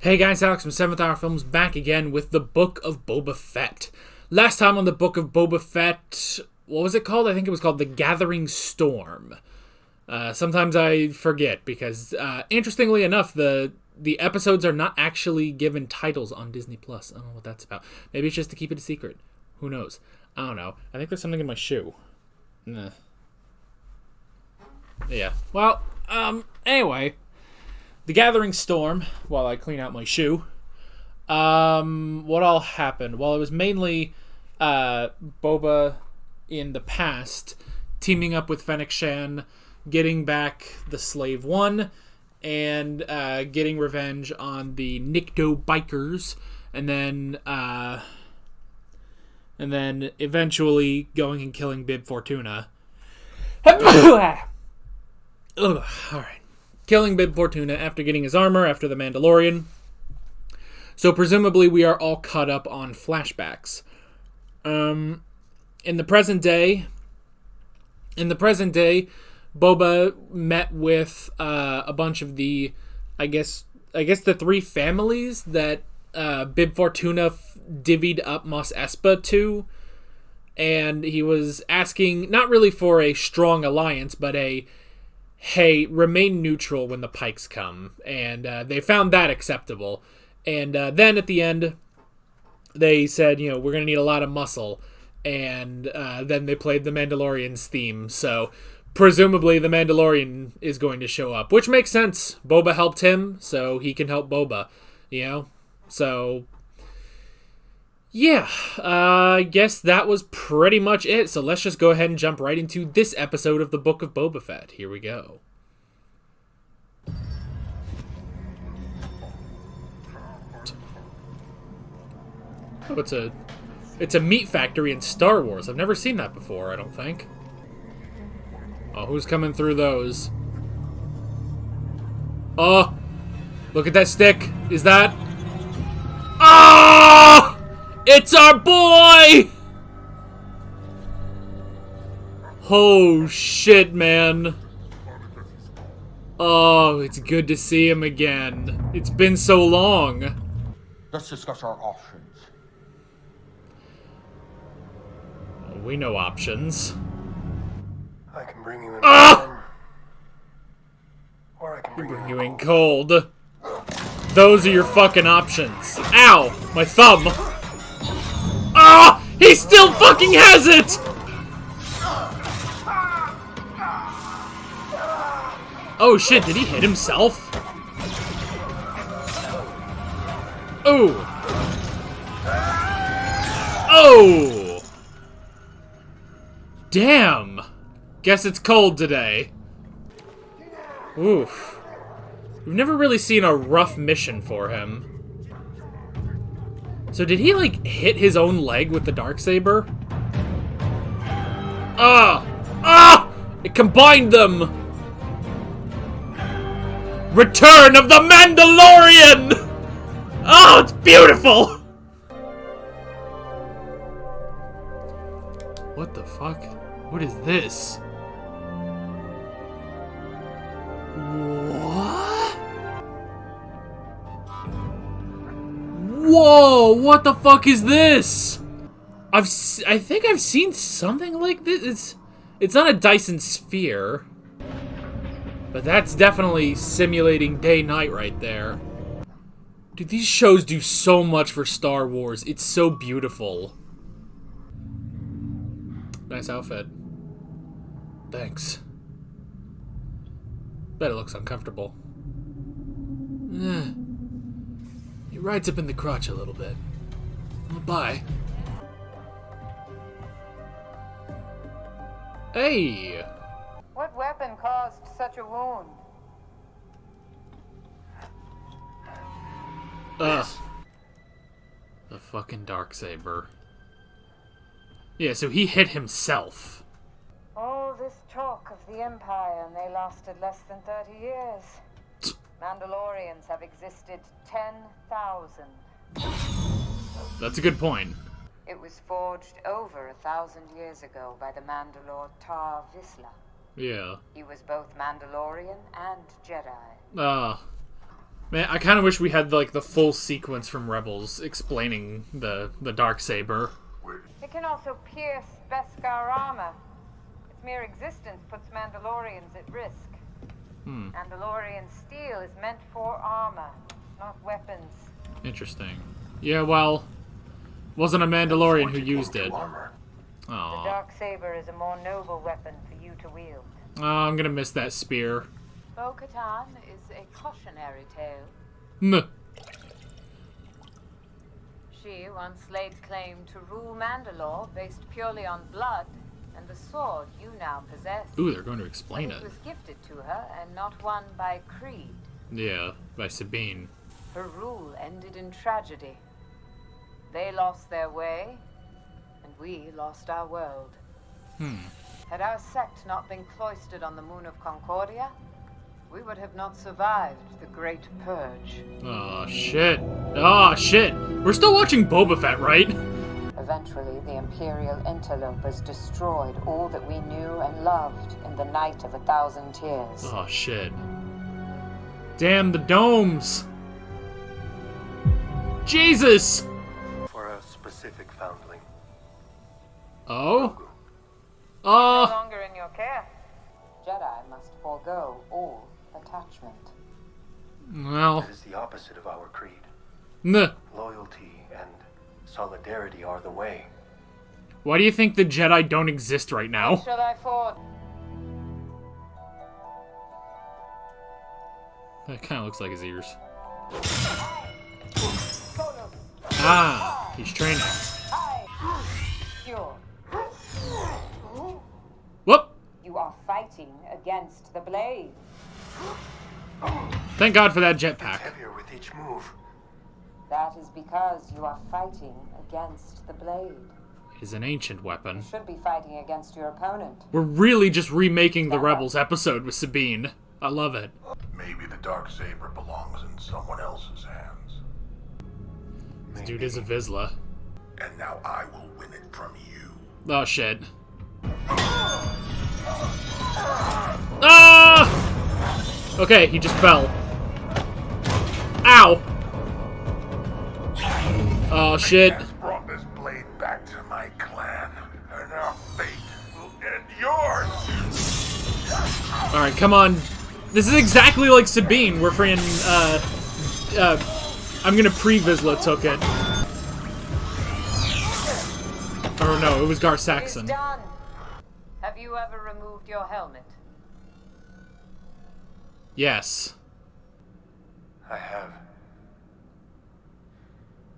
Hey guys, Alex from 7th Hour Films back again with the Book of Boba Fett. Last time on the Book of Boba Fett, what was it called? I think it was called The Gathering Storm. Sometimes I forget because, interestingly enough, the episodes are not actually given titles on Disney+. I don't know what that's about. Maybe it's just to keep it a secret. Who knows? I don't know. I think there's something in my shoe. Nah. Yeah. Well, anyway. The Gathering Storm, while I clean out my shoe. What all happened? Well, it was mainly Boba in the past teaming up with Fennec Shand, getting back the Slave One, and getting revenge on the Nikto bikers, and then eventually going and killing Bib Fortuna. Ugh, all right. Killing Bib Fortuna after getting his armor after the Mandalorian. So presumably we are all caught up on flashbacks. In the present day, Boba met with a bunch of the, I guess the three families that Bib Fortuna divvied up Mos Espa to, and he was asking not really for a strong alliance, but a hey, remain neutral when the Pikes come. And they found that acceptable. And then at the end, they said, we're going to need a lot of muscle. And then they played the Mandalorian's theme. So presumably the Mandalorian is going to show up, which makes sense. Boba helped him, so he can help Boba, So, yeah, I guess that was pretty much it. So let's just go ahead and jump right into this episode of the Book of Boba Fett. Here we go. Oh, it's a meat factory in Star Wars. I've never seen that before, I don't think. Oh, who's coming through those? Oh, look at that stick. Is that... Oh! It's our boy! Oh, shit, man. Oh, it's good to see him again. It's been so long. Let's discuss our options. We know options. I can bring you in warm, or I can bring you in cold. Those are your fucking options. Ow! My thumb! Ah! He still fucking has it! Oh shit, did he hit himself? Oh! Oh! Damn! Guess it's cold today. Oof. We've never really seen a rough mission for him. So did he, hit his own leg with the Darksaber? It combined them! Return of the Mandalorian! Oh, it's beautiful! What the fuck? What is this? What? Whoa! What the fuck is this? I think I've seen something like this. It's not a Dyson sphere, but that's definitely simulating day-night right there. Dude, these shows do so much for Star Wars. It's so beautiful. Nice outfit. Thanks. Bet it looks uncomfortable. It rides up in the crotch a little bit. Well, bye. Hey! What weapon caused such a wound? The fucking Darksaber. Yeah, so he hit himself. All this talk of the Empire, and they lasted less than 30 years. Mandalorians have existed 10,000. That's a good point. It was forged over 1,000 years ago by the Mandalore Tar Vizsla. Yeah. He was both Mandalorian and Jedi. Man, I kind of wish we had like the full sequence from Rebels explaining the Darksaber. It can also pierce Beskar armor. Its mere existence puts Mandalorians at risk. Mandalorian steel is meant for armor, not weapons. Interesting. Yeah, well, wasn't a Mandalorian who used it. Armor. The Aww. Darksaber is a more noble weapon for you to wield. Oh, I'm gonna miss that spear. Bo-Katan is a cautionary tale. Nuh. She once laid claim to rule Mandalore based purely on blood and the sword you now possess. Ooh, they're going to explain But it. it was gifted to her and not won by Creed. Yeah, by Sabine. Her rule ended in tragedy. They lost their way, and we lost our world. Had our sect not been cloistered on the moon of Concordia, we would have not survived the Great Purge. Oh, shit. Oh, shit. We're still watching Boba Fett, right? Eventually, the Imperial interlopers destroyed all that we knew and loved in the Night of 1,000 Tears. Oh, shit. Damn the domes. Jesus! For a specific foundling. Oh? No longer in your care. Jedi must forego all attachment. Well, That is the opposite of our creed. nuh. Loyalty and solidarity are the way. Why do you think the Jedi don't exist right now? Shall I ford? That kind of looks like his ears. Ah, he's training. Pure. Whoop! You are fighting against the blade. Thank God for that jetpack. Heavier with each move. That is because you are fighting against the blade. It is an ancient weapon. You should be fighting against your opponent. We're really just remaking the Rebels episode with Sabine. I love it. Maybe the Darksaber belongs in someone else's hands. This dude is a Vizsla. And now I will win it from you. Oh, shit. Ah! Okay, he just fell. Ow! Oh, shit. Has brought this blade back to my clan, and our fate will end yours. Alright, come on. This is exactly like Sabine, where friggin', I'm gonna pre-Vizsla took it. Or no, it was Gar It's Saxon. done. Have you ever removed your helmet? Yes. I have.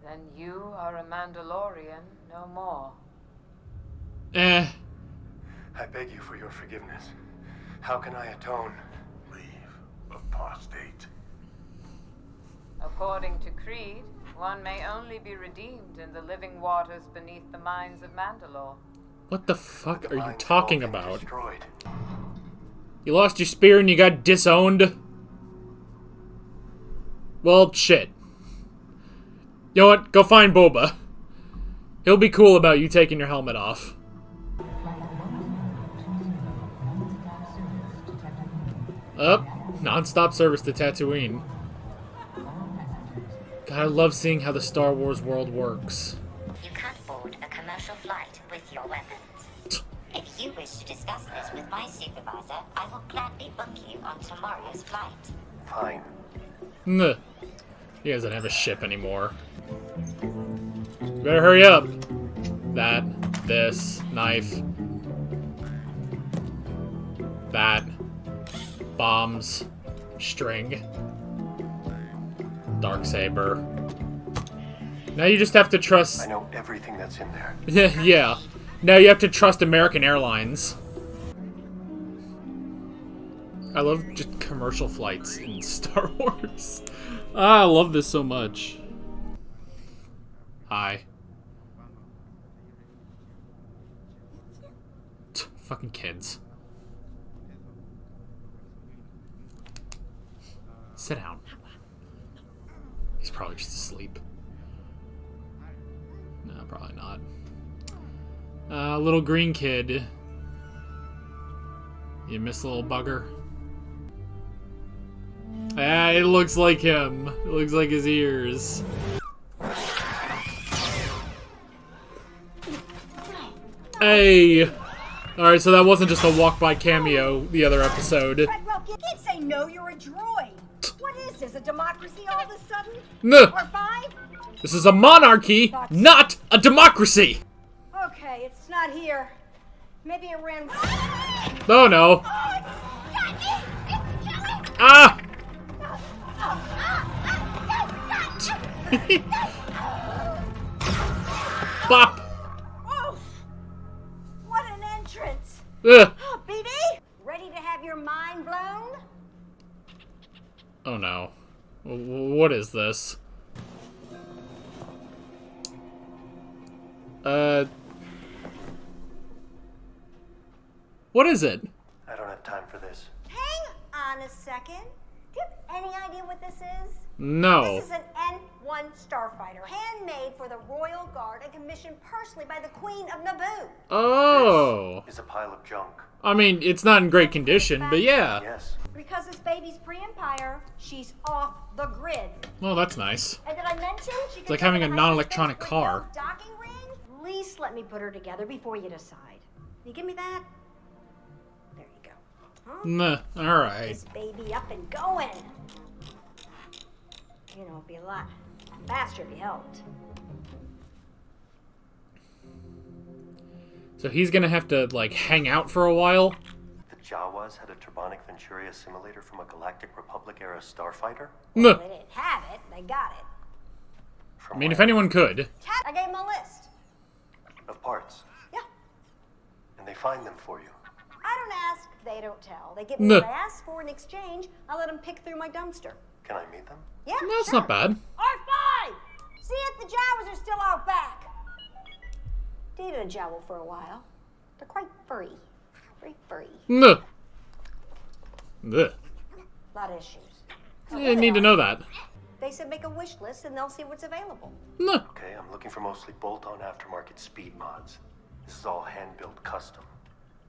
Then you are a Mandalorian no more. Eh. I beg you for your forgiveness. How can I atone? Leave, apostate. According to Creed, one may only be redeemed in the living waters beneath the mines of Mandalore. What the fuck are you Mine's talking all been about? Destroyed. You lost your spear and you got disowned? Well, shit. You know what? Go find Boba. He'll be cool about you taking your helmet off. Up. Non-stop service to Tatooine. God, I love seeing how the Star Wars world works. You can't board a commercial flight with your weapons. If you wish to discuss this with my supervisor, I will gladly book you on tomorrow's flight. Fine. Nuh. He doesn't have a ship anymore. Better hurry up. That. This. Knife. That. Bombs. String. Darksaber. Now you just have to trust... I know everything that's in there. Yeah. Now you have to trust American Airlines. I love just commercial flights in Star Wars. I love this so much. Hi. Fucking kids. Sit down. He's probably just asleep. No, probably not. Little green kid. You miss little bugger. It looks like him. It looks like his ears. Hey! Alright, so that wasn't just a walk-by cameo the other episode. Redwell, you can't say no, you're a droid. What is this, a democracy all of a sudden? No! R5? This is a monarchy, not a democracy! Okay, it's not here. Maybe it ran... Oh no. Ah! Bop! Oh, what an entrance! Ugh. Oh, BD, ready to have your mind blown? Oh no. What is this? What is it? I don't have time for this. Hang on a second. Do you have any idea what this is? No. This is an N-1 starfighter, handmade for the Royal Guard and commissioned personally by the Queen of Naboo. Oh. This is a pile of junk. I mean, it's not in great condition, but yeah. Yes. Because this baby's pre-Empire, she's off the grid. Well, that's nice. And did I mention she It's like having a non-electronic car. Docking ring? At least let me put her together before you decide. You give me that? There you go. Huh? Nah, alright. This baby up and going. You know, it'd be a lot faster if you helped. So he's gonna have to, like, hang out for a while? The Jawas had a Turbonic Venturi simulator from a Galactic Republic-era starfighter? Nah. They didn't have it, they got it. I mean, if anyone could. I gave them a list. Of parts. Yeah. And they find them for you. I don't ask, they don't tell. They give me Nah. what I ask for in exchange. I let them pick through my dumpster. Can I meet them? Yeah, That's sure. not bad. R5! See if the Jawas are still out back. Dated a Jawa for a while. They're quite furry. Very furry. Nah. Ugh. A lot of issues. I need to know that. They said make a wish list and they'll see what's available. Nah. Okay, I'm looking for mostly bolt-on aftermarket speed mods. This is all hand-built custom.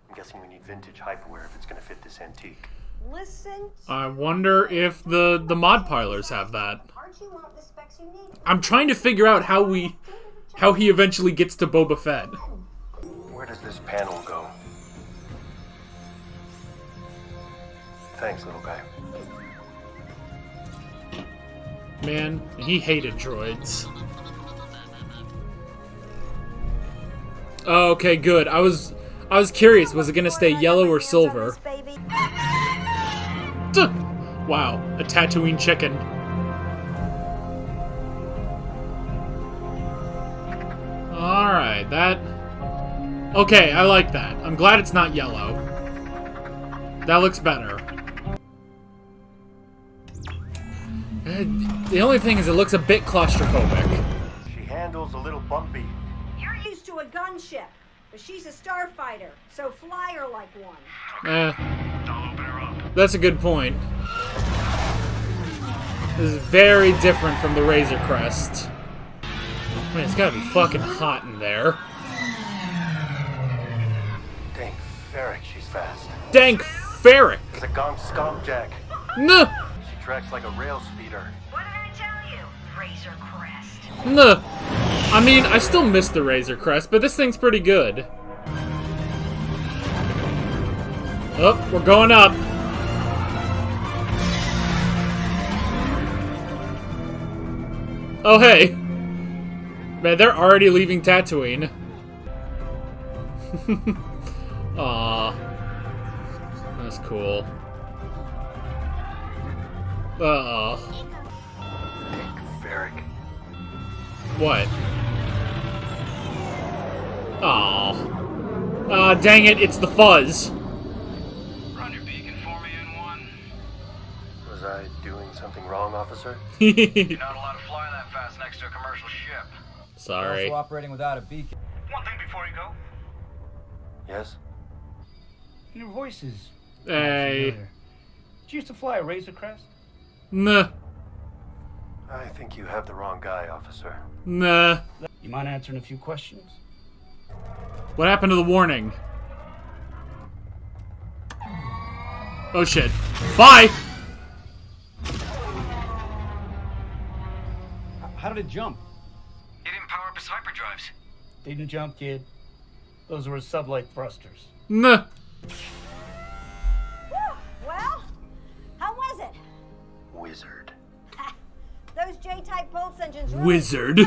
I'm guessing we need vintage hyperware if it's gonna fit this antique. Listen. I wonder if the mod pilers have that. Archie won't the specs you need. I'm trying to figure out how he eventually gets to Boba Fett. Where does this panel go? Thanks, little guy. Man, he hated droids. Okay, good. I was curious, was it gonna stay yellow or silver? Duh. Wow, a Tatooine chicken. Alright, that... Okay, I like that. I'm glad it's not yellow. That looks better. The only thing is it looks a bit claustrophobic. She handles a little bumpy. You're used to a gunship, but she's a starfighter, so fly her like one. That's a good point. This is very different from the Razor Crest. Man, it's gotta be fucking hot in there. Dang, Ferric, she's fast. Dank Ferric! It's a gone scomp jack. Nuh! She tracks like a rail speeder. What did I tell you? Razor Crest. Nuh! I mean, I still miss the Razor Crest, but this thing's pretty good. Oh, we're going up. Oh, hey. Man, they're already leaving Tatooine. Aw. That's cool. Uh-oh. Dang, Ferric. What? Aw. Aw, dang it, it's the fuzz. Run your beacon for me in one. Was I doing something wrong, officer? You're not allowed to fly that fast next to a commercial ship. Sorry. Also operating without a beacon. One thing before you go. Yes? Your voice is Hey. familiar. Did you used to fly a Razor Crest? Nah. I think you have the wrong guy, officer. Nah. You mind answering a few questions? What happened to the warning? Oh shit. Bye! How did it jump? He didn't power up his hyperdrives. Didn't jump, kid. Those were sublight thrusters. Nah. Well, how was it? Wizard. Those J-type pulse engines really... Wizard.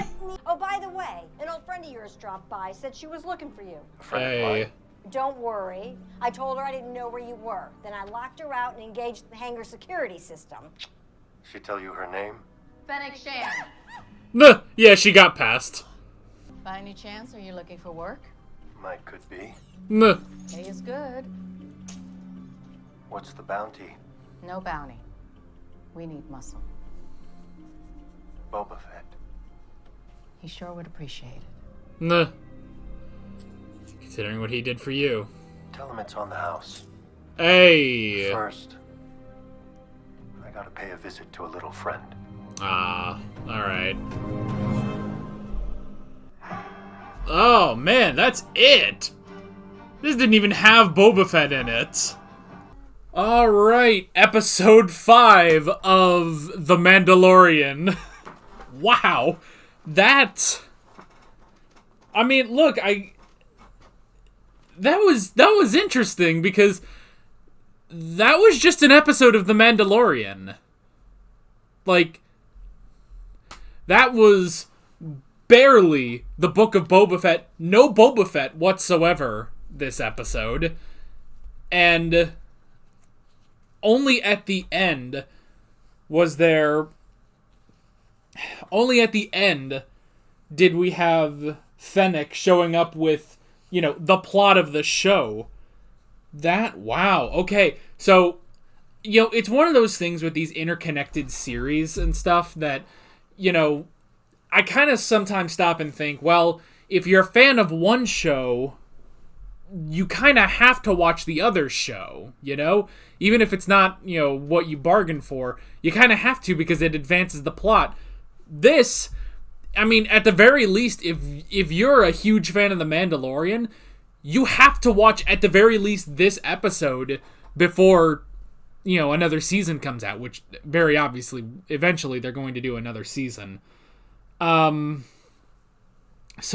Oh, by the way, an old friend of yours dropped by, said she was looking for you. Hey. Don't worry. I told her I didn't know where you were. Then I locked her out and engaged the hangar security system. She tell you her name? Fennec Shand. Nah. Yeah, she got past. By any chance, are you looking for work? Might could be. Nah. Pay is good. What's the bounty? No bounty. We need muscle. Boba Fett. He sure would appreciate it. Nah. Considering what he did for you. Tell him it's on the house. Hey. First, I gotta pay a visit to a little friend. Ah, alright. Oh, man, that's it! This didn't even have Boba Fett in it. Alright, episode 5 of The Mandalorian. Wow. That... I mean, look, That was interesting, because that was just an episode of The Mandalorian. Like, that was barely the Book of Boba Fett. No Boba Fett whatsoever this episode. And only at the end was there... Only at the end did we have Fennec showing up with, you know, the plot of the show. Wow. Okay, so, you know, it's one of those things with these interconnected series and stuff that, you know, I kind of sometimes stop and think, well, if you're a fan of one show, you kind of have to watch the other show, you know? Even if it's not, you know, what you bargained for, you kind of have to because it advances the plot. This, I mean, at the very least, if you're a huge fan of The Mandalorian, you have to watch, at the very least, this episode before, you know, another season comes out, which very obviously, eventually, they're going to do another season. So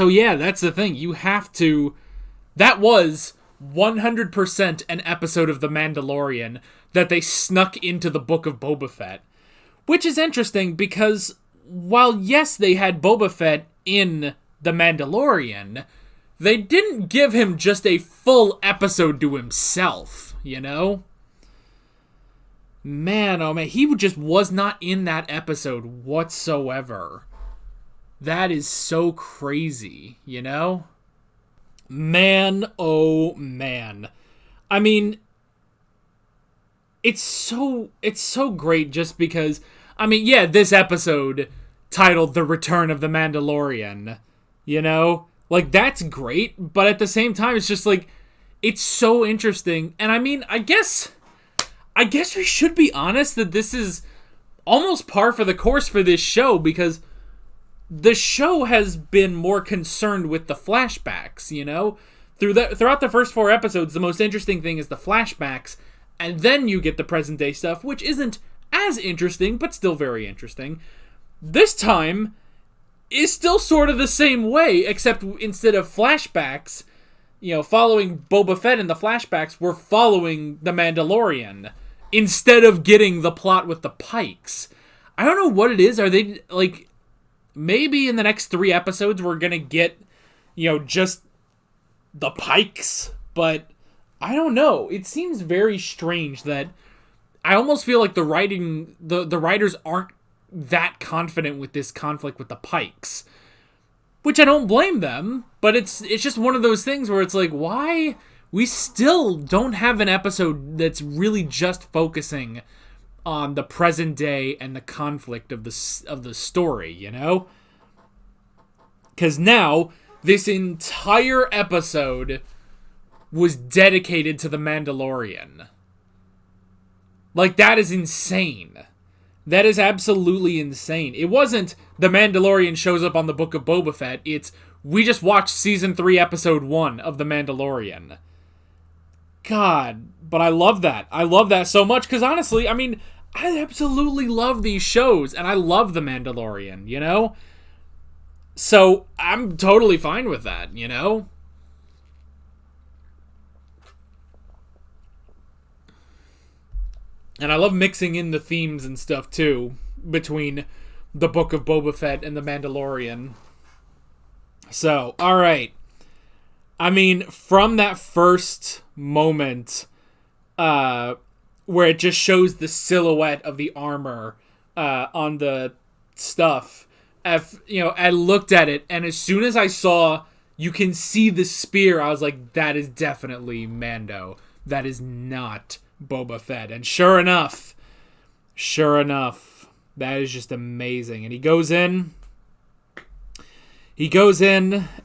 yeah, that's the thing. You have to... That was 100% an episode of The Mandalorian that they snuck into the Book of Boba Fett. Which is interesting because... While, yes, they had Boba Fett in The Mandalorian, they didn't give him just a full episode to himself, you know? Man, oh man, he just was not in that episode whatsoever. That is so crazy, you know? Man, oh man. I mean, it's so great just because, I mean, yeah, this episode... titled The Return of the Mandalorian, you know? Like, that's great, but at the same time, it's just like, it's so interesting, and I mean, I guess we should be honest that this is almost par for the course for this show, because the show has been more concerned with the flashbacks, you know? Throughout the first 4 episodes, the most interesting thing is the flashbacks, and then you get the present-day stuff, which isn't as interesting, but still very interesting. This time is still sort of the same way, except instead of flashbacks, you know, following Boba Fett in the flashbacks, we're following the Mandalorian instead of getting the plot with the Pikes. I don't know what it is. Are they, like, maybe in the next 3 episodes we're gonna get, you know, just the Pikes, but I don't know. It seems very strange that I almost feel like the writers aren't that confident with this conflict with the Pikes, which I don't blame them, but it's just one of those things where it's like, why we still don't have an episode that's really just focusing on the present day and the conflict of the story, you know? Because now this entire episode was dedicated to the Mandalorian. Like, that is insane. That is absolutely insane. It wasn't The Mandalorian shows up on the Book of Boba Fett. It's, we just watched Season 3, Episode 1 of The Mandalorian. God, but I love that. I love that so much, because honestly, I mean, I absolutely love these shows, and I love The Mandalorian, you know? So I'm totally fine with that, you know? And I love mixing in the themes and stuff, too, between the Book of Boba Fett and the Mandalorian. So, alright. I mean, from that first moment, where it just shows the silhouette of the armor on the stuff, I looked at it, and as soon as I saw you can see the spear, I was like, that is definitely Mando. That is not Boba Fett. And sure enough, that is just amazing. And he goes in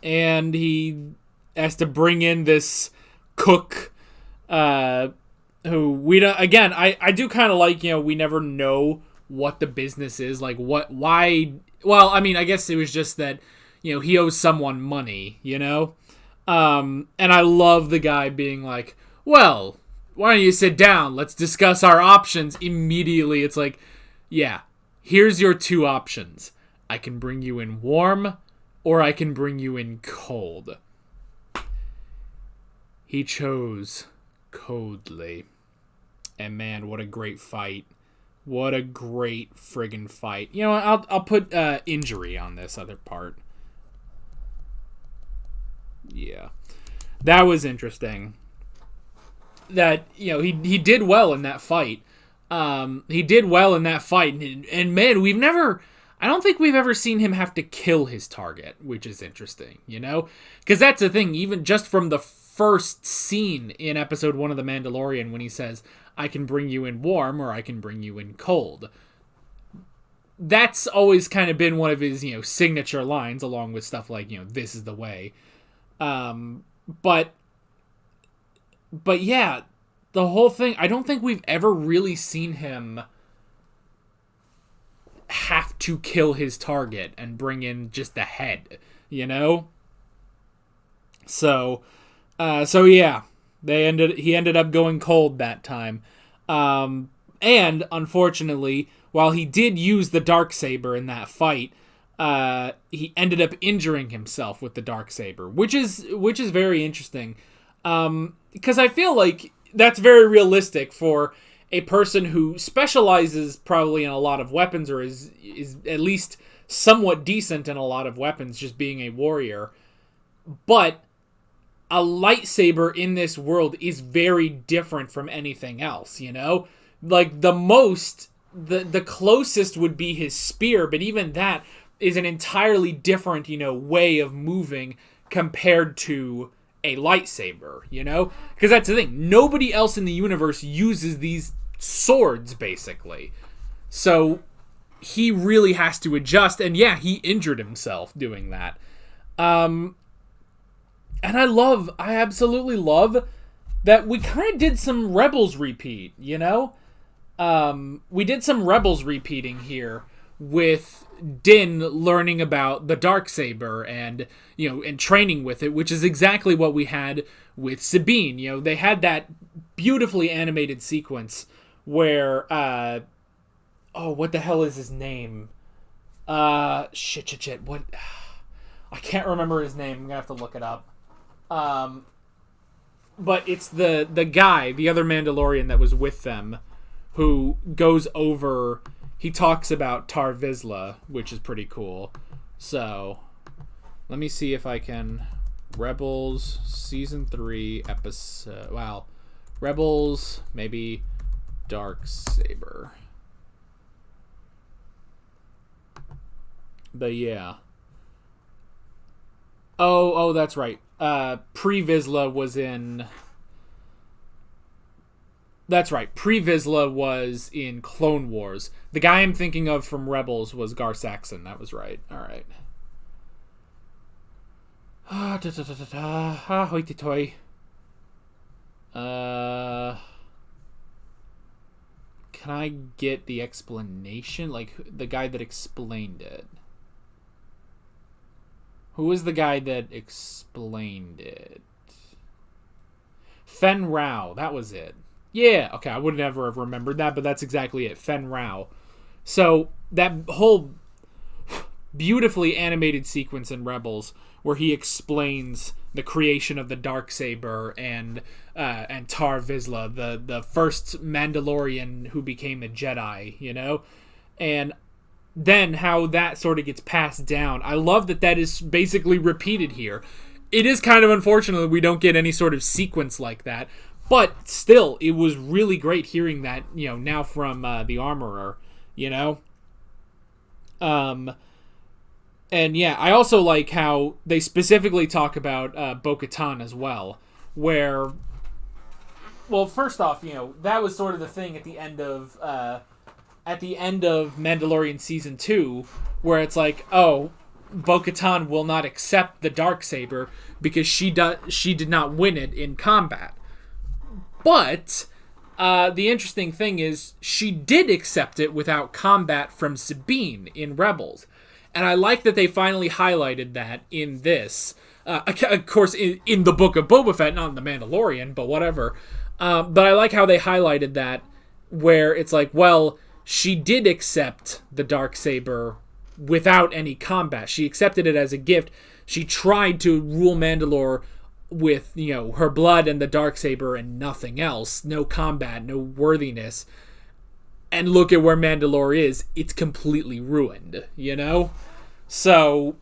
and he has to bring in this cook, who we don't, again, I do kind of like, we never know what the business is, like why, well, I mean, I guess it was just that, he owes someone money, and I love the guy being like, well, why don't you sit down? Let's discuss our options. Immediately, it's like, yeah, here's your two options. I can bring you in warm, or I can bring you in cold. He chose coldly. And man, what a great fight. What a great friggin' fight. I'll put injury on this other part. Yeah. That was interesting. That, he did well in that fight. And man, I don't think we've ever seen him have to kill his target, which is interesting, Because that's the thing, even just from the first scene in episode 1 of The Mandalorian, when he says, I can bring you in warm, or I can bring you in cold. That's always kind of been one of his, signature lines, along with stuff like, this is the way. But yeah, the whole thing, I don't think we've ever really seen him have to kill his target and bring in just the head, So yeah, he ended up going cold that time. And unfortunately, while he did use the Darksaber in that fight, he ended up injuring himself with the Darksaber, which is very interesting. Because I feel like that's very realistic for a person who specializes probably in a lot of weapons, or is at least somewhat decent in a lot of weapons, just being a warrior. But a lightsaber in this world is very different from anything else, Like, the closest would be his spear, but even that is an entirely different, way of moving compared to a lightsaber, Because that's the thing. Nobody else in the universe uses these swords, basically. So he really has to adjust, and yeah, he injured himself doing that. And I absolutely love that we kind of did some Rebels repeat, we did some Rebels repeating here with Din learning about the Darksaber and, and training with it, which is exactly what we had with Sabine. They had that beautifully animated sequence where, what the hell is his name? Shit. What? I can't remember his name. I'm gonna have to look it up. But it's the guy, the other Mandalorian that was with them, who goes over, he talks about Tar Vizsla, which is pretty cool. So, let me see if I can, Rebels, Season 3, episode, Rebels, maybe Darksaber. But yeah. Oh, that's right. Pre-Vizsla was in... That's right. Pre-Vizsla was in Clone Wars. The guy I'm thinking of from Rebels was Gar Saxon. That was right. All right. Hoity-toy. Can I get the explanation? Like, the guy that explained it. Who was the guy that explained it? Fen Rao. That was it. Yeah, okay, I would never have remembered that, but that's exactly it. Fen Rao. So, that whole beautifully animated sequence in Rebels where he explains the creation of the Darksaber and Tar Vizsla, the first Mandalorian who became a Jedi, you know? And then how that sort of gets passed down. I love that is basically repeated here. It is kind of unfortunate that we don't get any sort of sequence like that, but still, it was really great hearing that, you know, now from the Armorer, you know? And yeah, I also like how they specifically talk about Bo-Katan as well, where, well, first off, you know, that was sort of the thing at the end of Mandalorian Season 2, where it's like, oh, Bo-Katan will not accept the Darksaber because she did not win it in combat. But the interesting thing is she did accept it without combat from Sabine in Rebels. And I like that they finally highlighted that in this. Of course, in the Book of Boba Fett, not in The Mandalorian, but whatever. But I like how they highlighted that, where it's like, well, she did accept the Darksaber without any combat. She accepted it as a gift. She tried to rule Mandalore with, you know, her blood and the Darksaber and nothing else. No combat, no worthiness. And look at where Mandalore is. It's completely ruined, you know? So,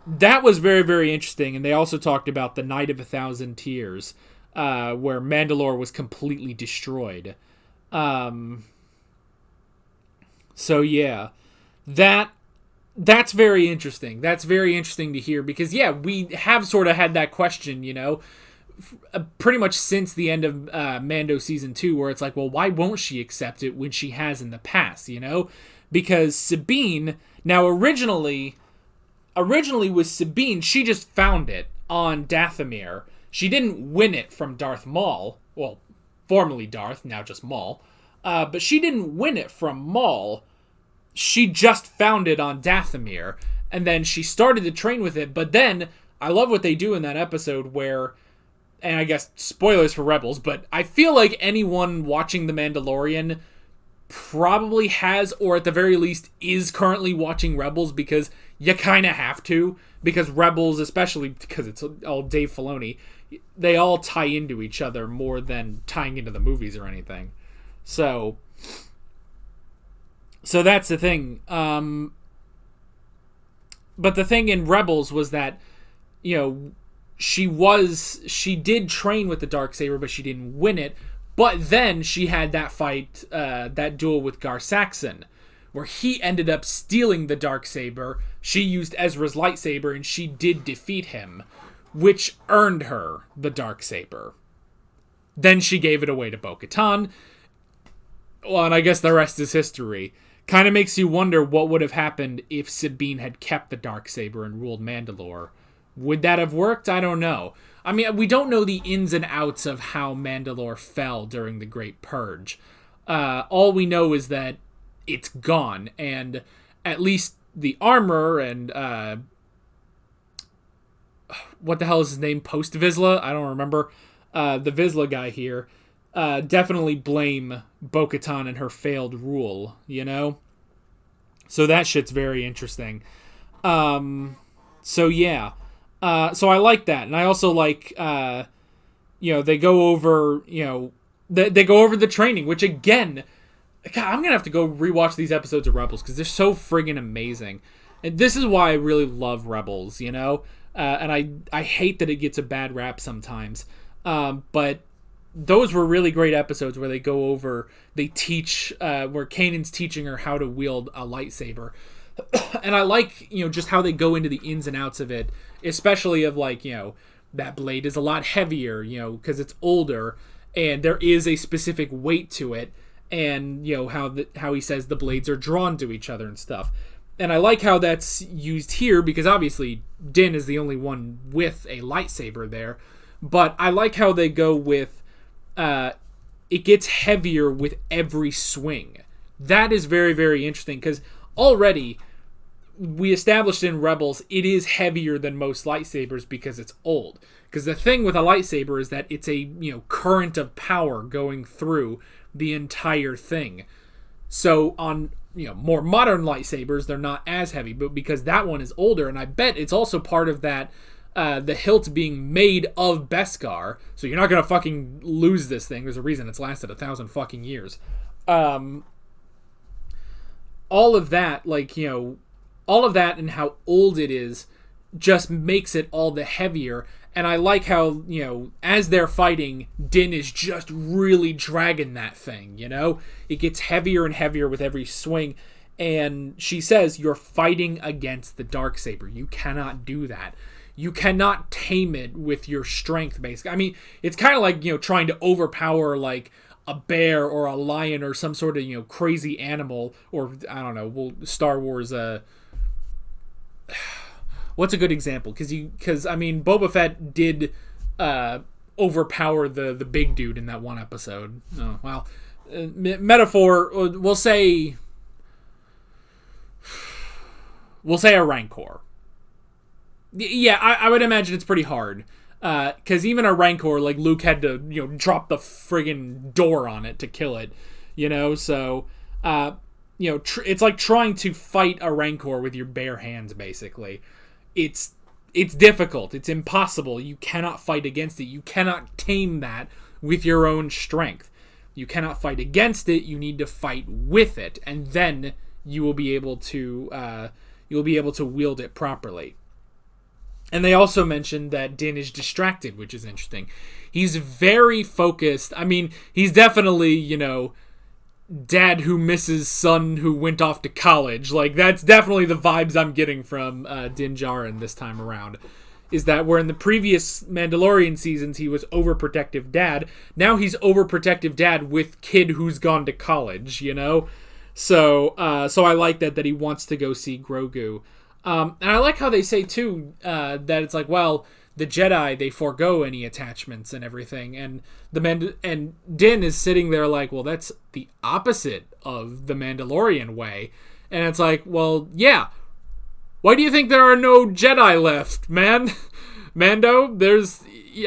that was very, very interesting. And they also talked about the Night of 1,000 Tears, where Mandalore was completely destroyed. So, yeah. That's very interesting. That's very interesting to hear because, yeah, we have sort of had that question, you know, pretty much since the end of Mando Season 2, where it's like, well, why won't she accept it when she has in the past, you know? Because Sabine, now originally with Sabine, she just found it on Dathomir. She didn't win it from Darth Maul, well, formerly Darth, now just Maul, but she didn't win it from Maul. She just found it on Dathomir, and then she started to train with it, but then, I love what they do in that episode where, and I guess spoilers for Rebels, but I feel like anyone watching The Mandalorian probably has, or at the very least is currently watching Rebels, because you kind of have to, because Rebels, especially because it's all Dave Filoni, they all tie into each other more than tying into the movies or anything. So that's the thing. But the thing in Rebels was that, you know, she did train with the Darksaber, but she didn't win it. But then she had that fight, that duel with Gar Saxon, where he ended up stealing the Darksaber. She used Ezra's lightsaber, and she did defeat him, which earned her the Darksaber. Then she gave it away to Bo-Katan. Well, and I guess the rest is history. Kind of makes you wonder what would have happened if Sabine had kept the Darksaber and ruled Mandalore. Would that have worked? I don't know. I mean, we don't know the ins and outs of how Mandalore fell during the Great Purge. All we know is that it's gone, and at least the armor and what the hell is his name? Post Vizsla? I don't remember. The Vizsla guy here definitely blame Bo-Katan and her failed rule, you know? So that shit's very interesting. So yeah. So I like that. And I also like, you know, they go over, you know, they go over the training, which again, God, I'm going to have to go rewatch these episodes of Rebels because they're so friggin' amazing. And this is why I really love Rebels, you know? And I hate that it gets a bad rap sometimes. But those were really great episodes where they go over, they teach, where Kanan's teaching her how to wield a lightsaber. And I like, you know, just how they go into the ins and outs of it, especially of like, you know, that blade is a lot heavier, you know, because it's older, and there is a specific weight to it, and, you know, how he says the blades are drawn to each other and stuff. And I like how that's used here, because obviously Din is the only one with a lightsaber there, but I like how they go with, it gets heavier with every swing. That is very, very interesting, because already we established in Rebels it is heavier than most lightsabers because it's old. Because the thing with a lightsaber is that it's a, you know, current of power going through the entire thing. So on more modern lightsabers, they're not as heavy, but because that one is older, and I bet it's also part of that, the hilt being made of Beskar, so you're not gonna fucking lose this thing. There's a reason it's lasted 1,000 fucking years. All of that, all of that and how old it is just makes it all the heavier. And I like how, as they're fighting, Din is just really dragging that thing, It gets heavier and heavier with every swing. And she says, you're fighting against the Darksaber. You cannot do that. You cannot tame it with your strength, basically. I mean, it's kind of like, trying to overpower, like, a bear or a lion or some sort of, crazy animal. Or, I don't know, Star Wars, what's a good example? Because I mean, Boba Fett did overpower the big dude in that one episode. Oh, well, metaphor. We'll say a Rancor. Yeah, I would imagine it's pretty hard. Because even a Rancor, like Luke had to drop the friggin' door on it to kill it. So it's like trying to fight a Rancor with your bare hands, basically. It's difficult. It's impossible. You cannot fight against it. You cannot tame that with your own strength. You cannot fight against it. You need to fight with it, and then you will be able to wield it properly. And they also mentioned that Din is distracted, which is interesting. He's very focused. I mean, he's definitely, dad who misses son who went off to college. Like, that's definitely the vibes I'm getting from Din Djarin this time around. Is that where in the previous Mandalorian seasons he was overprotective dad, now he's overprotective dad with kid who's gone to college, So I like that he wants to go see Grogu. And I like how they say, too, that it's like, well, the Jedi, they forego any attachments and everything. And and Din is sitting there like, well, that's the opposite of the Mandalorian way. And it's like, well, yeah. Why do you think there are no Jedi left, man? Mando,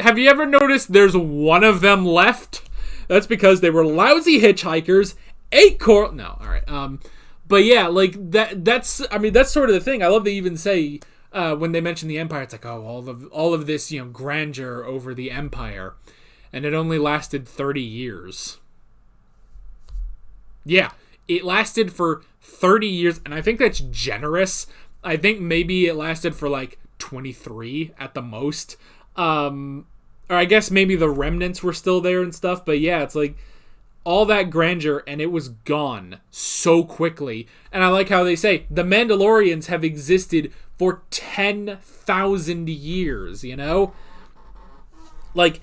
have you ever noticed there's one of them left? That's because they were lousy hitchhikers, no, all right. But yeah, like that's sort of the thing. I love they even say when they mention the Empire, it's like, oh, all of this, grandeur over the Empire, and it only lasted 30 years. Yeah, it lasted for 30 years, and I think that's generous. I think maybe it lasted for like 23 at the most. Or I guess maybe the remnants were still there and stuff, but yeah, it's like all that grandeur, and it was gone so quickly. And I like how they say the Mandalorians have existed for 10,000 years, Like,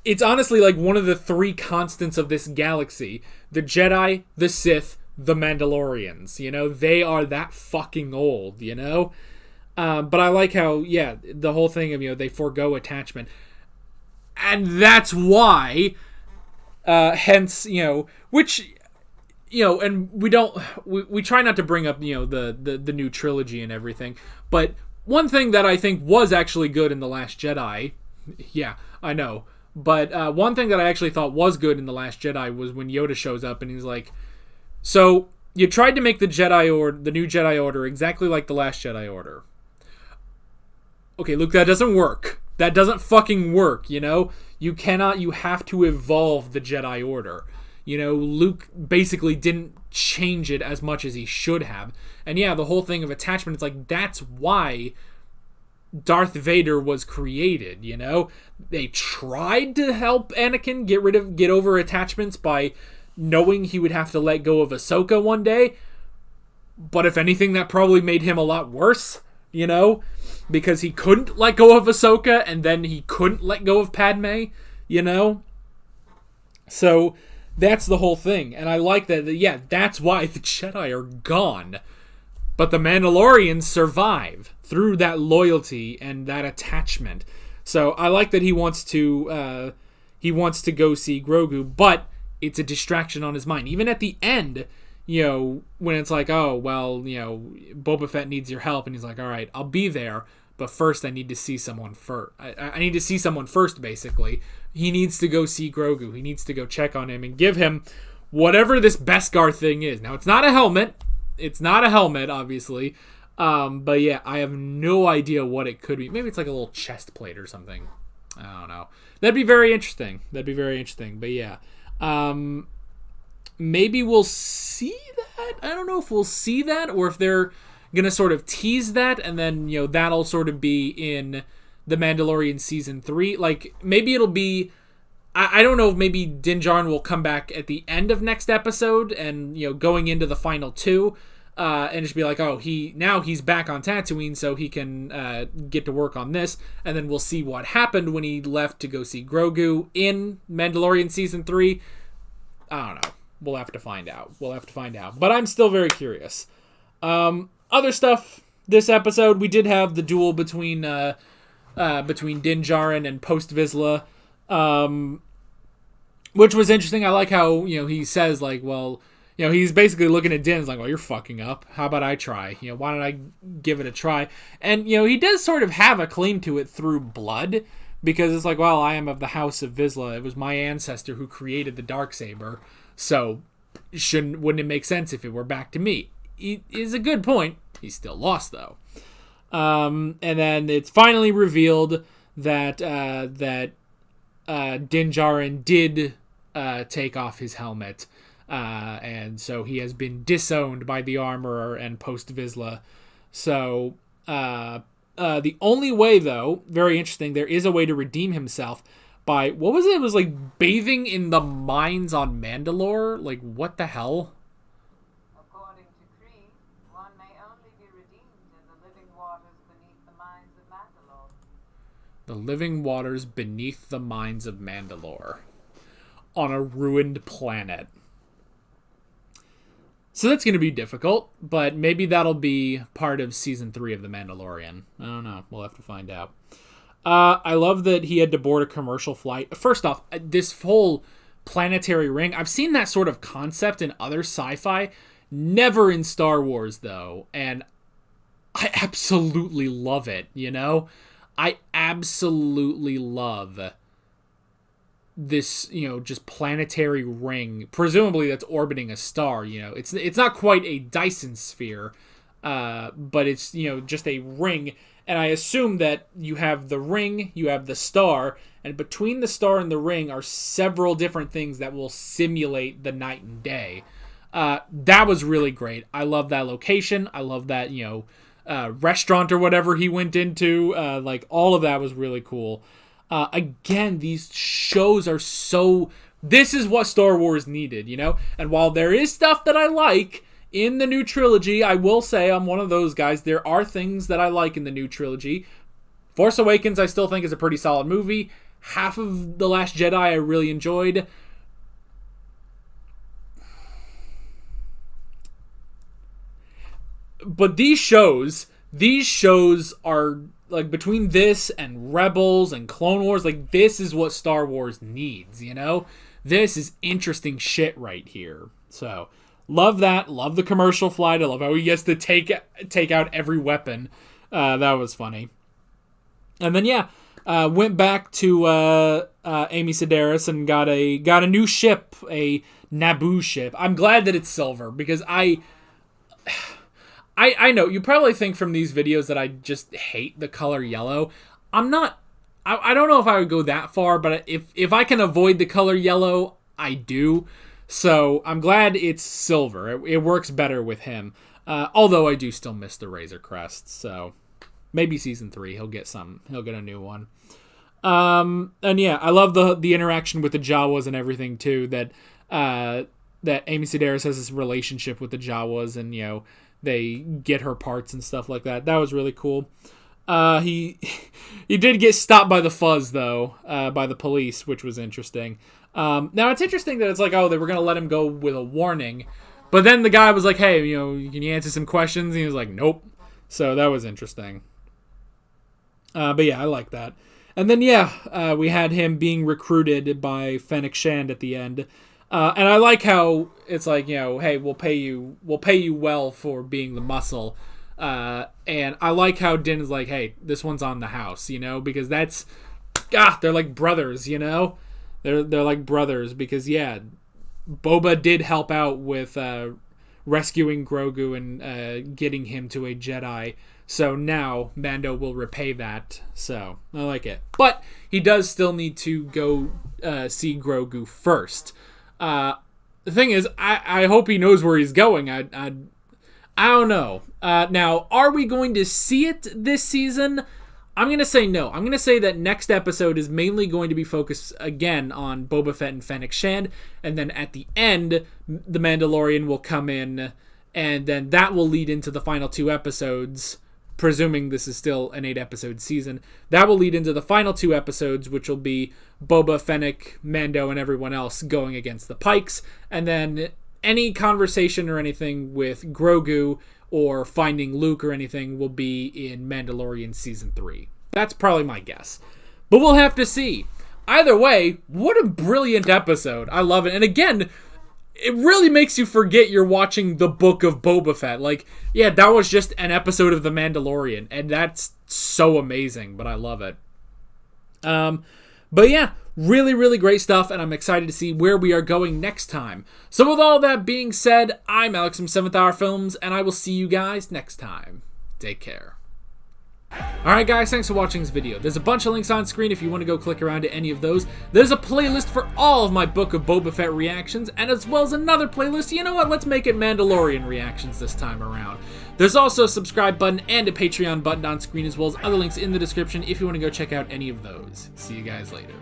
it's honestly like one of the three constants of this galaxy. The Jedi, the Sith, the Mandalorians, They are that fucking old, But I like how, yeah, the whole thing of, they forego attachment. And that's why... hence, which, and we try not to bring up, the new trilogy and everything, but one thing that I think was actually good in The Last Jedi, yeah, I know, but one thing that I actually thought was good in The Last Jedi was when Yoda shows up and he's like, so, you tried to make the new Jedi Order exactly like The Last Jedi Order. Okay, Luke, that doesn't work. That doesn't fucking work, You have to evolve the Jedi Order. Luke basically didn't change it as much as he should have. And yeah, the whole thing of attachment, it's like, that's why Darth Vader was created, They tried to help Anakin get over attachments by knowing he would have to let go of Ahsoka one day. But if anything, that probably made him a lot worse, because he couldn't let go of Ahsoka, and then he couldn't let go of Padme, So, that's the whole thing. And I like that, yeah, that's why the Jedi are gone. But the Mandalorians survive through that loyalty and that attachment. So, I like that he wants to go see Grogu, but it's a distraction on his mind. Even at the end, when it's like, oh, well, Boba Fett needs your help, and he's like, all right, I'll be there, but first I need to see someone first. I need to see someone first, basically. He needs to go see Grogu. He needs to go check on him and give him whatever this Beskar thing is. Now, it's not a helmet. It's not a helmet, obviously. But yeah, I have no idea what it could be. Maybe it's like a little chest plate or something. I don't know. That'd be very interesting. But yeah. Maybe we'll see that. I don't know if we'll see that or if they're going to sort of tease that and then, that'll sort of be in The Mandalorian Season 3. Like, maybe it'll be... I don't know if maybe Din Djarin will come back at the end of next episode and, going into the final 2 and just be like, oh, he's back on Tatooine so he can get to work on this. And then we'll see what happened when he left to go see Grogu in Mandalorian Season 3. I don't know. We'll have to find out. But I'm still very curious. Other stuff this episode, we did have the duel between Din Djarin and Post Vizsla, which was interesting. I like how, he says, like, well, he's basically looking at Din, he's like, well, you're fucking up. How about I try? Why don't I give it a try? And, he does sort of have a claim to it through blood, because it's like, well, I am of the House of Vizsla. It was my ancestor who created the Darksaber. So, wouldn't it make sense if it were back to me? It is a good point. He's still lost, though. And then it's finally revealed that Din Djarin did take off his helmet. And so he has been disowned by the Armorer and Post Vizsla. So, the only way, though, very interesting, there is a way to redeem himself by, what was it? It was like bathing in the mines on Mandalore? Like, what the hell? According to Cree, one may only be redeemed in the living waters beneath the mines of Mandalore. The living waters beneath the mines of Mandalore. On a ruined planet. So that's going to be difficult, but maybe that'll be part of Season 3 of The Mandalorian. I don't know. We'll have to find out. I love that he had to board a commercial flight. First off, this whole planetary ring, I've seen that sort of concept in other sci-fi, never in Star Wars, though, and I absolutely love it, I absolutely love this, just planetary ring, presumably that's orbiting a star, It's not quite a Dyson sphere, but it's, just a ring. And I assume that you have the ring, you have the star, and between the star and the ring are several different things that will simulate the night and day. That was really great. I love that location. I love that, restaurant or whatever he went into. Like, all of that was really cool. Again, these shows are so... This is what Star Wars needed, And while there is stuff that I like in the new trilogy, I will say I'm one of those guys. There are things that I like in the new trilogy. Force Awakens, I still think, is a pretty solid movie. Half of The Last Jedi I really enjoyed. But these shows are... Like, between this and Rebels and Clone Wars, like, this is what Star Wars needs, This is interesting shit right here. So, love that. Love the commercial flight. I love how he gets to take out every weapon. That was funny. And then, went back to Amy Sedaris and got a new ship, a Naboo ship. I'm glad that it's silver, because I know, you probably think from these videos that I just hate the color yellow. I'm not, I don't know if I would go that far, but if I can avoid the color yellow, I do. So I'm glad it's silver. It works better with him. Although I do still miss the Razor Crest, so maybe Season 3 he'll get a new one. And yeah, I love the interaction with the Jawas and everything too, that Amy Sedaris has this relationship with the Jawas, and they get her parts and stuff like that. That was really cool. He did get stopped by the Fuzz, though, by the police, which was interesting. Now, it's interesting that it's like, oh, they were going to let him go with a warning. But then the guy was like, hey, can you answer some questions? And he was like, nope. So that was interesting. But yeah, I like that. And then, we had him being recruited by Fennec Shand at the end. And I like how it's like, hey, we'll pay you well for being the muscle. And I like how Din is like, hey, this one's on the house, because that's, they're like brothers, They're like brothers because, Boba did help out with rescuing Grogu and getting him to a Jedi. So now Mando will repay that. So I like it. But he does still need to go see Grogu first. The thing is, I hope he knows where he's going. I don't know. Now, are we going to see it this season? I'm going to say no. I'm going to say that next episode is mainly going to be focused again on Boba Fett and Fennec Shand. And then at the end, the Mandalorian will come in. And then that will lead into the final 2 episodes. Presuming this is still an 8-episode season. That will lead into the final 2 episodes, which will be Boba, Fennec, Mando, and everyone else going against the Pikes. And then any conversation or anything with Grogu or finding Luke or anything will be in Mandalorian Season 3. That's probably my guess. But we'll have to see. Either way, what a brilliant episode. I love it. And again, it really makes you forget you're watching the Book of Boba Fett. Like, yeah, that was just an episode of The Mandalorian, and that's so amazing, but I love it. But yeah, really, really great stuff, and I'm excited to see where we are going next time. So with all that being said, I'm Alex from 7th Hour Films, and I will see you guys next time. Take care. Alright guys, thanks for watching this video. There's a bunch of links on screen if you want to go click around to any of those. There's a playlist for all of my Book of Boba Fett reactions, and as well as another playlist. You know what, let's make it Mandalorian reactions this time around. There's also a subscribe button and a Patreon button on screen, as well as other links in the description if you want to go check out any of those. See you guys later.